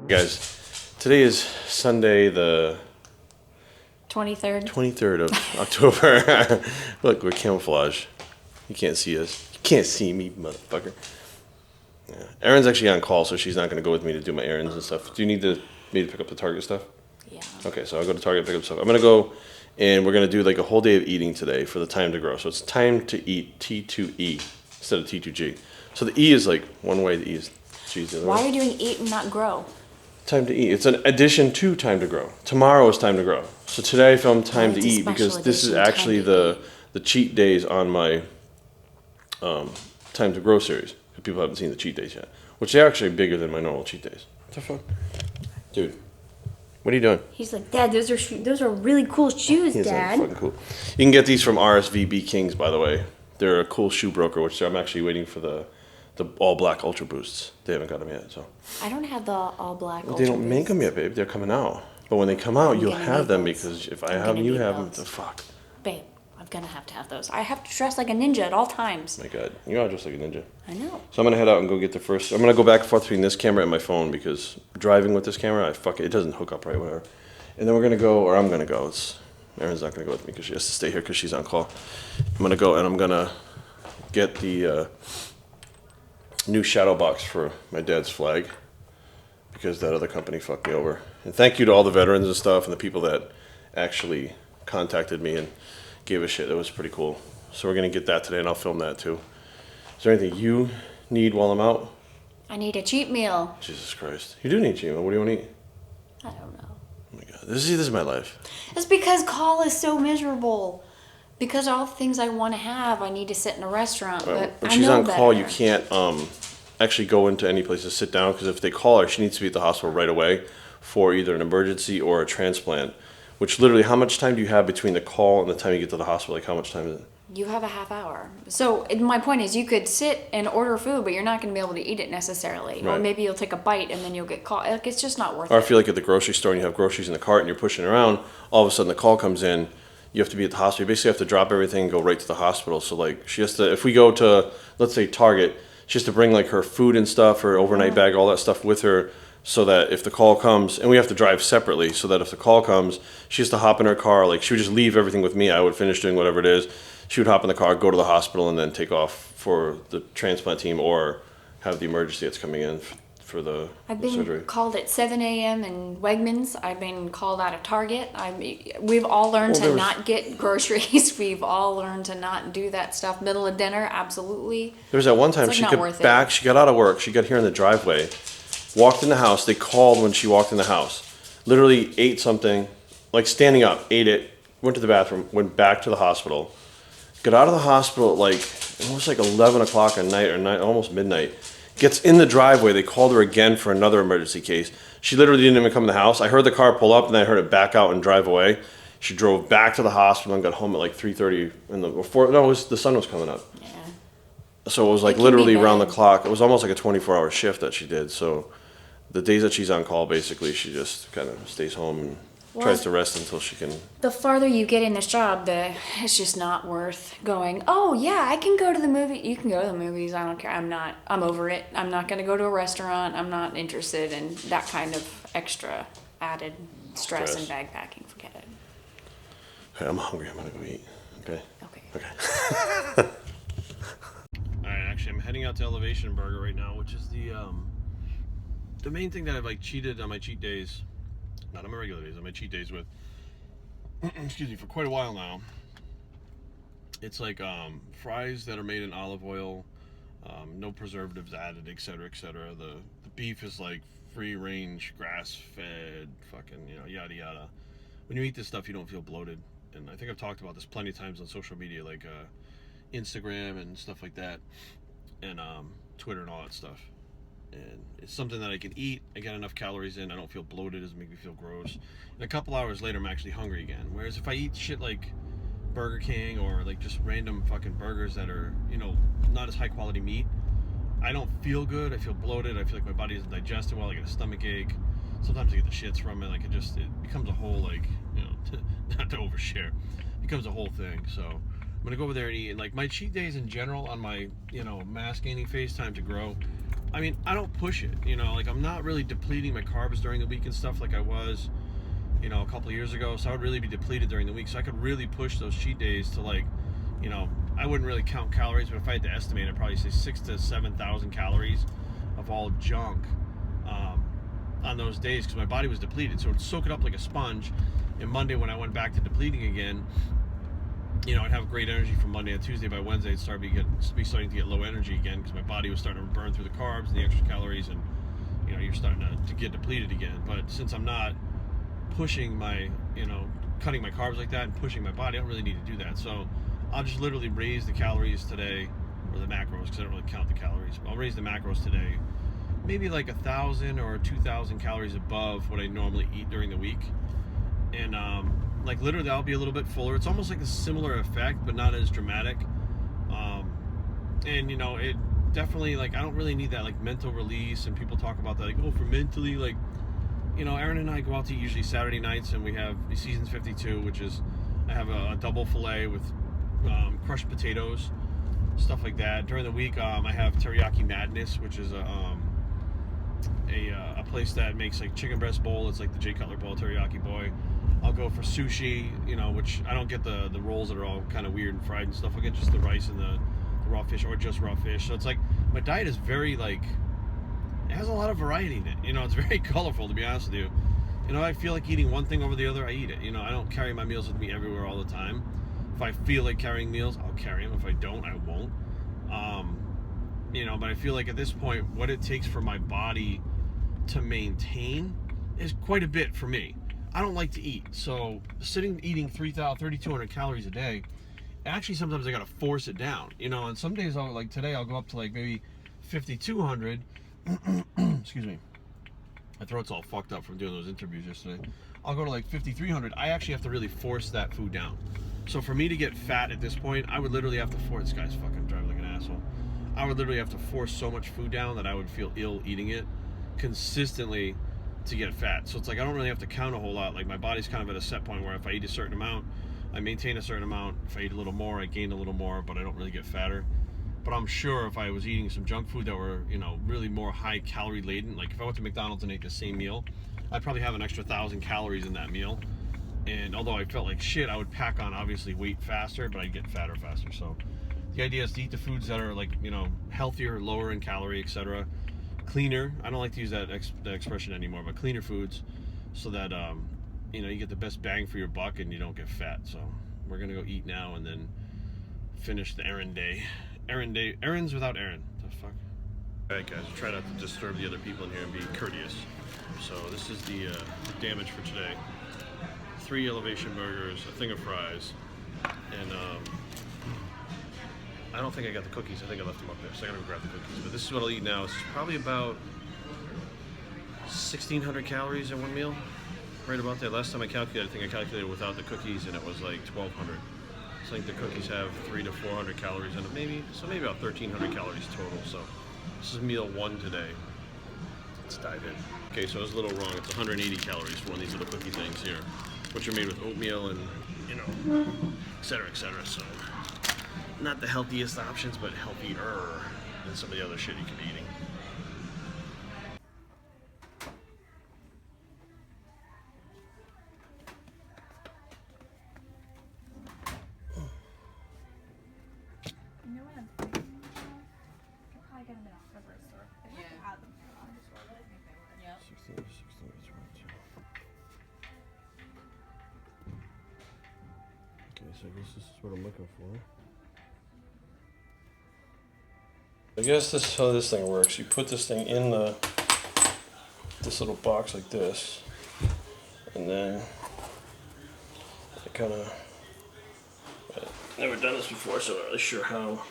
Guys, today is Sunday the 23rd of October. Look, we're camouflage. You can't see us. You can't see me, motherfucker. Yeah. Erin's actually on call, so she's not going to go with me to do my errands and stuff. Do you need me to pick up the Target stuff? Yeah. Okay, so I'll go to Target and pick up stuff. I'm going to go, and we're going to do like a whole day of eating today for the time to grow. So it's time to eat T2E instead of T2G. So the E is like one way, the E is G's the other way. Why are you doing eat and not grow? Time to eat. It's an addition to time to grow. Tomorrow is time to grow. So today I filmed time to it's a eat because special this is edition, actually time to the cheat days on my time to grow series. If people haven't seen the cheat days yet, which are actually bigger than my normal cheat days. What the fuck, dude? What are you doing? He's like, Dad, those are really cool shoes, He's Dad. like, fucking cool. You can get these from RSVB Kings, by the way. They're a cool shoe broker, which I'm actually waiting for the all black Ultra Boosts. They haven't got them yet, so. I don't have the all black. They don't make them yet, babe. They're coming out. But when they come out, you'll gonna have need them those. because if I I'm have them, gonna you need have them. those. The fuck. Babe, I'm gonna have to have those. I have to dress like a ninja at all times. My God, you are just like a ninja. I know. So I'm gonna head out and go get the first. I'm gonna go back and forth between this camera and my phone because driving with this camera, it doesn't hook up right, whatever. And then we're gonna go, or I'm gonna go. Erin's not gonna go with me because she has to stay here because she's on call. I'm gonna go and I'm gonna get the new shadow box for my dad's flag because that other company fucked me over. And thank you to all the veterans and stuff and the people that actually contacted me and gave a shit. That was pretty cool. So we're gonna get that today and I'll film that too. Is there anything you need while I'm out? I need a cheat meal. Jesus Christ. You do need cheat meal. What do you want to eat? I don't know. Oh my God. This is my life. It's because call is so miserable. Because all the things I want to have, I need to sit in a restaurant. But When I she's know on call, better. you can't actually go into any place to sit down because if they call her, she needs to be at the hospital right away for either an emergency or a transplant. Which literally, how much time do you have between the call and the time you get to the hospital? Like, how much time is it? You have a half hour. So my point is you could sit and order food, but you're not going to be able to eat it necessarily. Or Right. maybe you'll take a bite and then you'll get called. Like, it's just not worth Or I it. feel like at the grocery store and you have groceries in the cart and you're pushing around, all of a sudden the call comes in, you have to be at the hospital. You basically have to drop everything and go right to the hospital. So like she has to, if we go to, let's say Target, she has to bring like her food and stuff, her overnight bag, all that stuff with her so that if the call comes, and we have to drive separately, so that if the call comes, she has to hop in her car. Like she would just leave everything with me. I would finish doing whatever it is. She would hop in the car, go to the hospital, and then take off for the transplant team or have the emergency that's coming in for the I've been surgery. called at 7 a.m. in Wegmans. I've been called out of Target. We've all learned Well, there to was- not get groceries. We've all learned to not do that stuff. Middle of dinner, absolutely. There was that one time It's, like, she not got worth it. back, she got out of work, she got here in the driveway, walked in the house, they called when she walked in the house, literally ate something, like standing up, ate it, went to the bathroom, went back to the hospital, got out of the hospital at like, almost like 11 o'clock at night or almost midnight, gets in the driveway, they called her again for another emergency case. She literally didn't even come in the house. I heard the car pull up and then I heard it back out and drive away. She drove back to the hospital and got home at like 3:30 the sun was coming up. Yeah. So it was like It can literally be round the bad. clock. It was almost like a 24-hour shift that she did. So the days that she's on call, basically, she just kind of stays home and tries to rest until she can. The farther you get in this job, it's just not worth going, oh, yeah, I can go to the movie. You can go to the movies. I don't care. I'm over it. I'm not going to go to a restaurant. I'm not interested in that kind of extra added stress and bag packing. Forget it. Okay, I'm hungry. I'm going to go eat. Okay? Okay. Okay. All right, actually, I'm heading out to Elevation Burger right now, which is the main thing that I've like cheated on my cheat days. Not on my regular days, on my cheat days with. Excuse me, for quite a while now. It's like fries that are made in olive oil, no preservatives added, etc., etc. The beef is like free range, grass fed, fucking, yada yada. When you eat this stuff, you don't feel bloated. And I think I've talked about this plenty of times on social media, like Instagram and stuff like that, and Twitter and all that stuff. And it's something that I can eat. I get enough calories in. I don't feel bloated. It doesn't make me feel gross. And a couple hours later, I'm actually hungry again. Whereas if I eat shit like Burger King or like just random fucking burgers that are, not as high quality meat, I don't feel good. I feel bloated. I feel like my body isn't digesting well. I get a stomach ache. Sometimes I get the shits from it. Like it becomes a whole, like, not to overshare. It becomes a whole thing. So I'm gonna go over there and eat. And like my cheat days in general on my, mass gaining phase, time to grow, I mean, I don't push it, you know, like I'm not really depleting my carbs during the week and stuff like I was, you know, a couple of years ago. So I would really be depleted during the week. So I could really push those cheat days to, like, you know, I wouldn't really count calories, but if I had to estimate, I'd probably say 6,000 to 7,000 calories of all junk on those days, because my body was depleted. So it would soak it up like a sponge. And Monday, when I went back to depleting again, you know, I'd have great energy from Monday and Tuesday. By Wednesday, it'd be starting to get low energy again, because my body was starting to burn through the carbs and the extra calories, and, you know, you're starting to get depleted again. But since I'm not pushing my, you know, cutting my carbs like that and pushing my body, I don't really need to do that. So I'll just literally raise the calories today, or the macros, because I don't really count the calories. I'll raise the macros today, maybe like 1,000 or 2,000 calories above what I normally eat during the week. And like literally I'll be a little bit fuller. It's almost like a similar effect, but not as dramatic. And you know, it definitely, like, I don't really need that like mental release, and people talk about that, like, oh, for mentally, like, you know, Aaron and I go out to eat usually Saturday nights, and we have Seasons 52, which is, I have a double filet with crushed potatoes, stuff like that. During the week, I have Teriyaki Madness, which is a place that makes like chicken breast bowl. It's like the Jay Cutler bowl, teriyaki boy. I'll go for sushi, you know, which I don't get the rolls that are all kind of weird and fried and stuff. I'll get just the rice and the raw fish, or just raw fish. So it's like, my diet is very, like, it has a lot of variety in it. You know, it's very colorful, to be honest with you. You know, I feel like eating one thing over the other, I eat it. You know, I don't carry my meals with me everywhere all the time. If I feel like carrying meals, I'll carry them. If I don't, I won't. You know, but I feel like at this point, what it takes for my body to maintain is quite a bit for me. I don't like to eat, so eating 3,200 calories a day, actually sometimes I gotta force it down, you know. And some days, like today, I'll go up to like maybe 5,200. Excuse me, my throat's all fucked up from doing those interviews yesterday. I'll go to like 5,300. I actually have to really force that food down. So for me to get fat at this point, I would literally have to force. This guy's fucking driving like an asshole. I would literally have to force so much food down that I would feel ill eating it consistently to get fat. So it's like I don't really have to count a whole lot. Like, my body's kind of at a set point where if I eat a certain amount, I maintain a certain amount. If I eat a little more, I gain a little more, but I don't really get fatter. But I'm sure if I was eating some junk food that were, you know, really more high calorie laden, like if I went to McDonald's and ate the same meal, I'd probably have an extra 1,000 calories in that meal. And although I felt like shit, I would pack on obviously weight faster, but I'd get fatter faster. So the idea is to eat the foods that are, like, you know, healthier, lower in calorie, etc. Cleaner. I don't like to use that expression anymore, but cleaner foods, so that you know, you get the best bang for your buck and you don't get fat. So we're gonna go eat now and then finish the errand day. Errands without Aaron. The fuck. All right, guys. Try not to disturb the other people in here and be courteous. So this is the damage for today. 3 elevation burgers, a thing of fries, and I don't think I got the cookies. I think I left them up there, so I gotta go grab the cookies. But this is what I'll eat now. It's probably about 1,600 calories in one meal, right about there. Last time I calculated, I think I calculated without the cookies, and it was like 1,200. So I think the cookies have 300 to 400 calories in it, maybe about 1,300 calories total. So this is meal 1 today. Let's dive in. Okay, so I was a little wrong. It's 180 calories for one of these little cookie things here, which are made with oatmeal and, you know, et cetera, et cetera. So not the healthiest options, but healthier than some of the other shit you could be eating. You know what I'm thinking? I could probably get them in a hardware store. They have to add them to the hardware store, but I think they would. Yep. 16, 22. Okay, so I guess this is what I'm looking for. I guess this is how this thing works. You put this thing in this little box like this, and then I kind of never done this before, so I'm not really sure how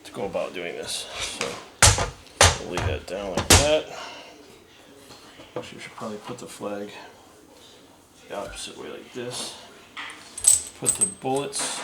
to go about doing this. So I'll lay that down like that. Actually, you should probably put the flag the opposite way, like this. Put the bullets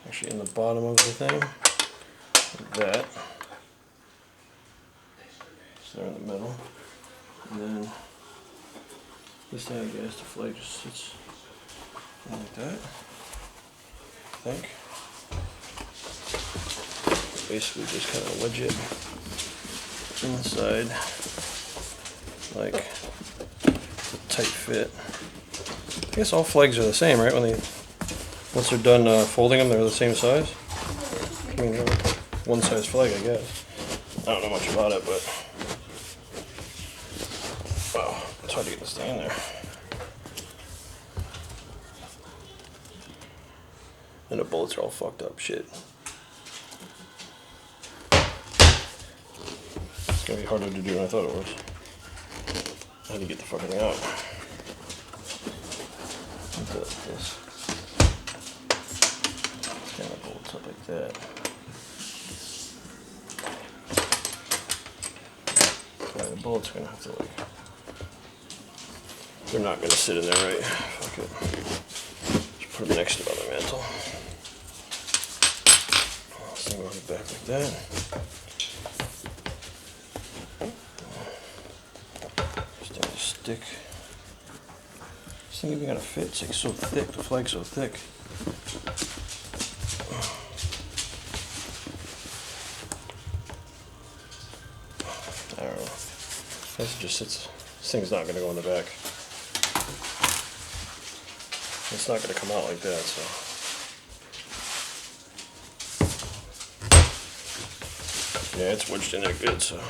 actually in the bottom of the thing, like that. So they're in the middle. And then this thing, I guess, the flag just sits like that, I think. Basically just kind of wedge it inside, like a tight fit. I guess all flags are the same, right? Once they're done folding them, they're the same size. I mean, they're one size flag, I guess. I don't know much about it, but wow, it's hard to get this thing in there. And the bullets are all fucked up shit. It's gonna be harder to do than I thought it was. I had to get the fucking thing out. This. Kind of bolts up like that. Right, the bullets are gonna have to they're not gonna sit in there right. Fuck it. Just put them next to the other mantle. This thing goes back like that. Starting to stick. This thing even gonna fit. It's like so thick. The flag's so thick. I don't know. This just sits. This thing's not gonna go in the back. It's not gonna come out like that, so. Yeah, it's wedged in there good, so.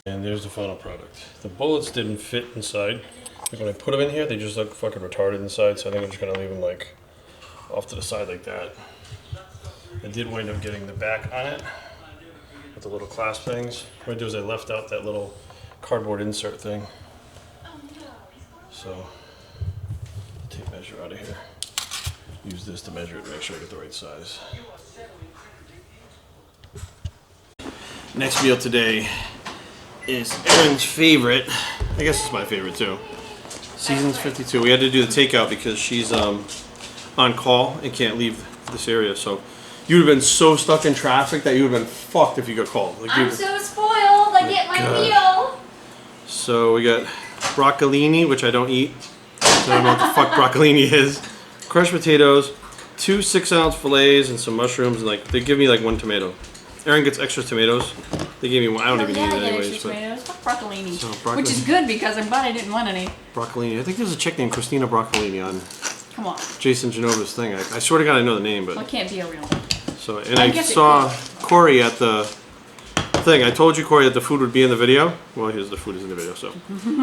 And there's the final product. The bullets didn't fit inside. Like when I put them in here, they just look fucking retarded inside, so I think I'm just gonna leave them like off to the side like that. I did wind up getting the back on it with the little clasp things. What I did was I left out that little cardboard insert thing. So, tape measure out of here. Use this to measure it to make sure I get the right size. Next meal today is Erin's favorite. I guess it's my favorite too. Seasons 52. We had to do the takeout because she's on call and can't leave this area. So you'd have been so stuck in traffic that you would have been fucked if you got called. Like, I'm so spoiled. I get my meal. So we got broccolini, which I don't eat. I don't know what the fuck broccolini is. Crushed potatoes, 2 6-ounce fillets, and some mushrooms. And like they give me like 1 tomato. Erin gets extra tomatoes. They gave me one. I don't even eat it anyways. But Broccolini. so, broccoli. Which is good because I'm glad I didn't want any. Broccolini. I think there's a chick named Christina Broccolini on Come on. Jason Genova's thing. I swear to God I know the name, but. Well, it can't be a real one. So, and I saw Corey at the thing. I told you, Corey, that the food would be in the video. Well, here's the food is in the video. So,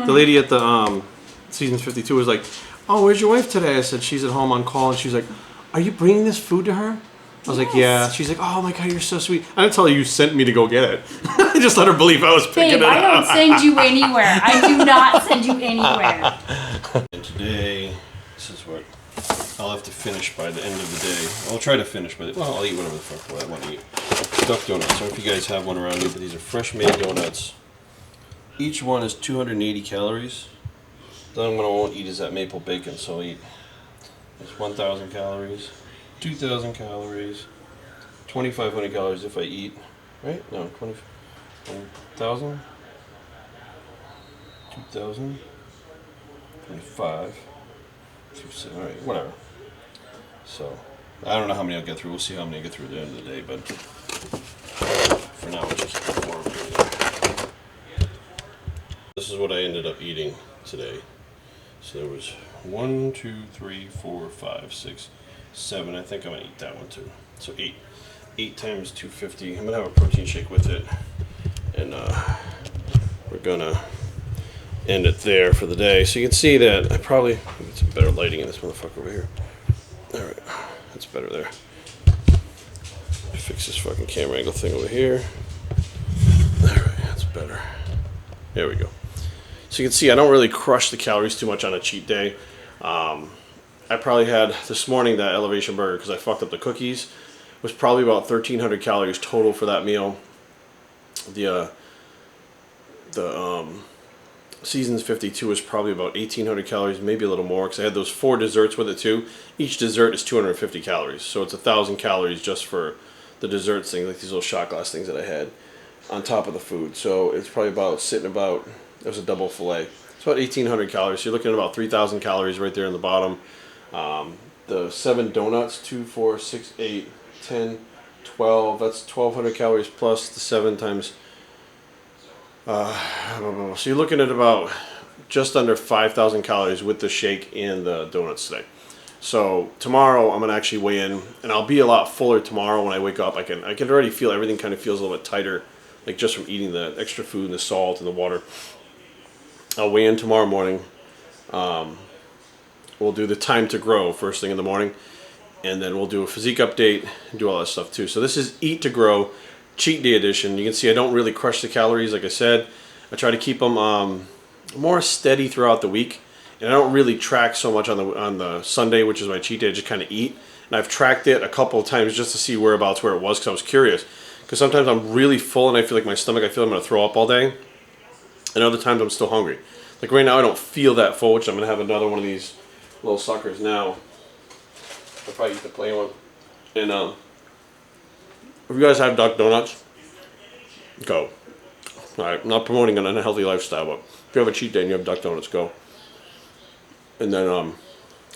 the lady at the Seasons 52 was like, "Oh, where's your wife today?" I said, "She's at home on call," and she's like, "Are you bringing this food to her?" I was like, "Yeah." She's like, "Oh my God, you're so sweet." I didn't tell her you sent me to go get it. I just let her believe I was picking it up. I don't send you anywhere. I do not send you anywhere. And today, this is what I'll have to finish by the end of the day. I'll try to finish by the, well, I'll eat whatever the fuck I want to eat. Stuffed donuts. So if you guys have one around you, but these are fresh made donuts. Each one is 280 calories. The only one I won't eat is that maple bacon, so I'll eat. It's 1,000 calories, 2,000 calories, 2,500 calories if I eat, right? No, 20,000, 2,000, 25, 2, all right, whatever. So, I don't know how many I'll get through. We'll see how many I get through at the end of the day, but for now, it's just 4. This is what I ended up eating today. So there was 1, 2, 3, 4, 5, 6, 7. I think I'm gonna eat that one too. So 8. 8 times 250. I'm gonna have a protein shake with it, and we're gonna end it there for the day. So you can see that I probably get some better lighting in this motherfucker over here. All right, that's better there. Fix this fucking camera angle thing over here. All right, that's better. There we go. So you can see I don't really crush the calories too much on a cheat day. I probably had this morning that elevation burger because I fucked up the cookies. It was probably about 1,300 calories total for that meal. The Seasons 52 is probably about 1,800 calories, maybe a little more, because I had those 4 desserts with it too. Each dessert is 250 calories, so it's 1,000 calories just for the desserts things, like these little shot glass things that I had on top of the food. So it's probably about sitting about. It was a double fillet. It's about 1,800 calories. So you're looking at about 3,000 calories right there in the bottom. The 7 donuts, 2, 4, 6, 8, 10, 12. That's 1,200 calories plus the 7 times. So you're looking at about just under 5,000 calories with the shake and the donuts today. So tomorrow I'm gonna actually weigh in, and I'll be a lot fuller tomorrow when I wake up. I can already feel everything kind of feels a little bit tighter, like just from eating the extra food and the salt and the water. I'll weigh in tomorrow morning. We'll do the time to grow first thing in the morning, and then we'll do a physique update and do all that stuff too. So this is Eat to Grow cheat day edition. You can see I don't really crush the calories, like I said. I try to keep them more steady throughout the week, and I don't really track so much on the Sunday, which is my cheat day. I just kind of eat, and I've tracked it a couple of times just to see where it was, because I was curious. Because sometimes I'm really full and I feel like my stomach, I feel I'm going to throw up all day, and other times I'm still hungry. Like right now I don't feel that full, which I'm going to have another one of these little suckers now. I'll probably eat the plain one. And if you guys have Duck Donuts, go. Alright, I'm not promoting an unhealthy lifestyle, but if you have a cheat day and you have Duck Donuts, go. And then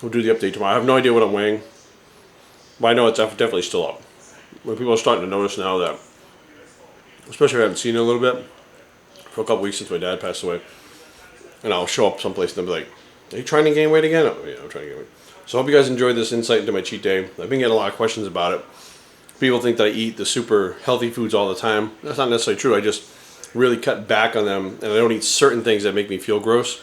we'll do the update tomorrow. I have no idea what I'm weighing, but I know it's definitely still up. When people are starting to notice now that, especially if I haven't seen it a little bit, for a couple weeks since my dad passed away, and I'll show up someplace and they'll be like, "Are you trying to gain weight again?" Oh, yeah, I'm trying to gain weight. So I hope you guys enjoyed this insight into my cheat day. I've been getting a lot of questions about it. People think that I eat the super healthy foods all the time. That's not necessarily true. I just really cut back on them, and I don't eat certain things that make me feel gross.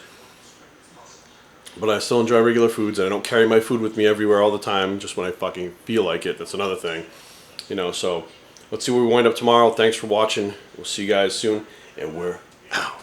But I still enjoy regular foods, and I don't carry my food with me everywhere all the time, just when I fucking feel like it. That's another thing. You know, so let's see where we wind up tomorrow. Thanks for watching. We'll see you guys soon, and we're out.